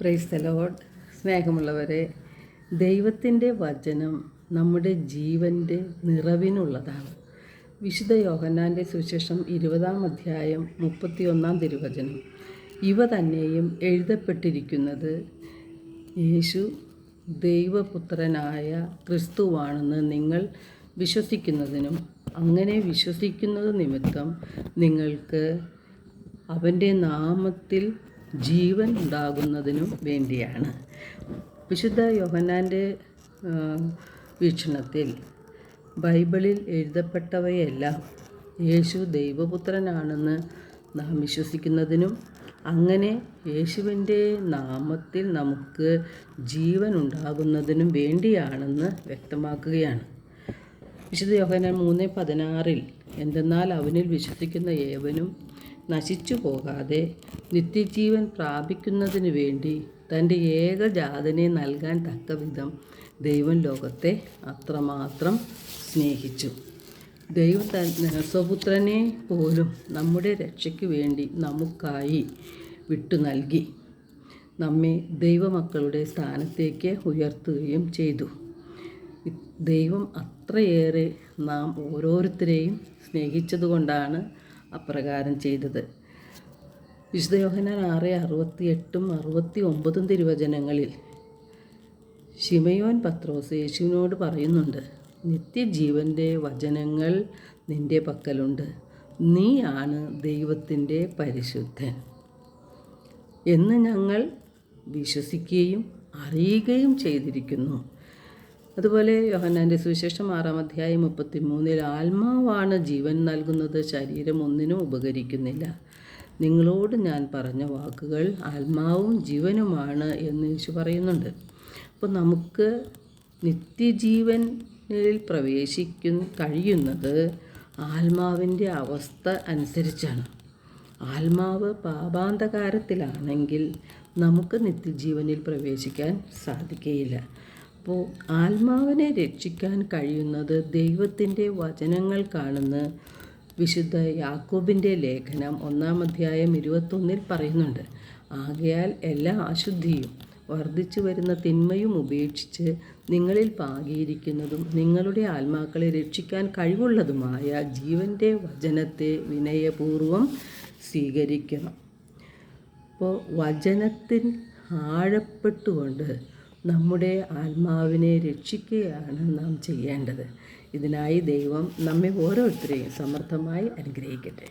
Praise the Lord. സ്നേഹമുള്ളവരെ, ദൈവത്തിൻ്റെ വചനം നമ്മുടെ ജീവൻ്റെ നിറവിനുള്ളതാണ്. വിശുദ്ധ യോഹന്നാൻ്റെ സുവിശേഷം 20-ാം അധ്യായം 31-ാം തിരുവചനം. ഇവ തന്നെയും എഴുതപ്പെട്ടിരിക്കുന്നത് യേശു ദൈവപുത്രനായ ക്രിസ്തുവാണെന്ന് നിങ്ങൾ വിശ്വസിക്കുന്നതിനും അങ്ങനെ വിശ്വസിക്കുന്നത് നിമിത്തം നിങ്ങൾക്ക് അവൻ്റെ നാമത്തിൽ ജീവൻ ഉണ്ടാകുന്നതിനും വേണ്ടിയാണ്. വിശുദ്ധ യോഹന്നാൻ്റെ വീക്ഷണത്തിൽ ബൈബിളിൽ എഴുതപ്പെട്ടവയെല്ലാം യേശു ദൈവപുത്രനാണെന്ന് നാം വിശ്വസിക്കുന്നതിനും അങ്ങനെ യേശുവിൻ്റെ നാമത്തിൽ നമുക്ക് ജീവൻ ഉണ്ടാകുന്നതിനും വേണ്ടിയാണെന്ന് വ്യക്തമാക്കുകയാണ്. വിശുദ്ധ യോഹന്നാൻ 3:16 എന്തെന്നാൽ അവനിൽ വിശ്വസിക്കുന്ന ഏവനും നശിച്ചു പോകാതെ നിത്യജീവൻ പ്രാപിക്കുന്നതിന് വേണ്ടി തൻ്റെ ഏകജാതനെ നൽകാൻ തക്കവിധം ദൈവം ലോകത്തെ അത്രമാത്രം സ്നേഹിച്ചു. ദൈവം സ്വപുത്രനെ പോലും നമ്മുടെ രക്ഷയ്ക്ക് വേണ്ടി നമുക്കായി വിട്ടു നൽകി നമ്മെ ദൈവമക്കളുടെ സ്ഥാനത്തേക്ക് ഉയർത്തുകയും ചെയ്തു. ദൈവം അത്രയേറെ നാം ഓരോരുത്തരെയും സ്നേഹിച്ചതുകൊണ്ടാണ് അപ്രകാരം ചെയ്തത്. വിശുദ്ധ യോഹന്നാൻ 6:68-69 തിരുവചനങ്ങളിൽ ശിമയോൻ പത്രോസ് യേശുവിനോട് പറയുന്നുണ്ട്, നിത്യജീവൻ്റെ വചനങ്ങൾ നിൻ്റെ പക്കലുണ്ട്, നീയാണ് ദൈവത്തിൻ്റെ പരിശുദ്ധൻ എന്ന് ഞങ്ങൾ വിശ്വസിക്കുകയും അറിയുകയും ചെയ്തിരിക്കുന്നു. അതുപോലെ യോഹന്നാൻ്റെ സുവിശേഷം 6-ാം അധ്യായം 33 ആത്മാവാണ് ജീവൻ നൽകുന്നത്, ശരീരം ഒന്നിനും ഉപകരിക്കുന്നില്ല. നിങ്ങളോട് ഞാൻ പറഞ്ഞ വാക്കുകൾ ആത്മാവും ജീവനുമാണ് എന്ന് യേശു പറയുന്നുണ്ട്. അപ്പോൾ നമുക്ക് നിത്യജീവനിൽ കഴിയുന്നത് ആത്മാവിൻ്റെ അവസ്ഥ അനുസരിച്ചാണ്. ആത്മാവ് പാപാന്തകാരത്തിലാണെങ്കിൽ നമുക്ക് നിത്യജീവനിൽ പ്രവേശിക്കാൻ സാധിക്കുകയില്ല. അപ്പോൾ ആത്മാവിനെ രക്ഷിക്കാൻ കഴിയുന്നത് ദൈവത്തിൻ്റെ വചനങ്ങൾക്കാണെന്ന് വിശുദ്ധ യാക്കോബിൻ്റെ ലേഖനം 1-ാം അധ്യായം 21 പറയുന്നുണ്ട്. ആകയാൽ എല്ലാ അശുദ്ധിയും വർദ്ധിച്ചു വരുന്ന തിന്മയും ഉപേക്ഷിച്ച് നിങ്ങളിൽ പാകിയിരിക്കുന്നതും നിങ്ങളുടെ ആത്മാക്കളെ രക്ഷിക്കാൻ കഴിവുള്ളതുമായ ജീവൻ്റെ വചനത്തെ വിനയപൂർവം സ്വീകരിക്കണം. അപ്പോൾ വചനത്തിൽ ആഴപ്പെട്ടുകൊണ്ട് നമ്മുടെ ആത്മാവിനെ രക്ഷിക്കുകയാണ് നാം ചെയ്യേണ്ടത്. ഇതിനായി ദൈവം നമ്മെ ഓരോരുത്തരെയും സമർത്ഥമായി അനുഗ്രഹിക്കട്ടെ.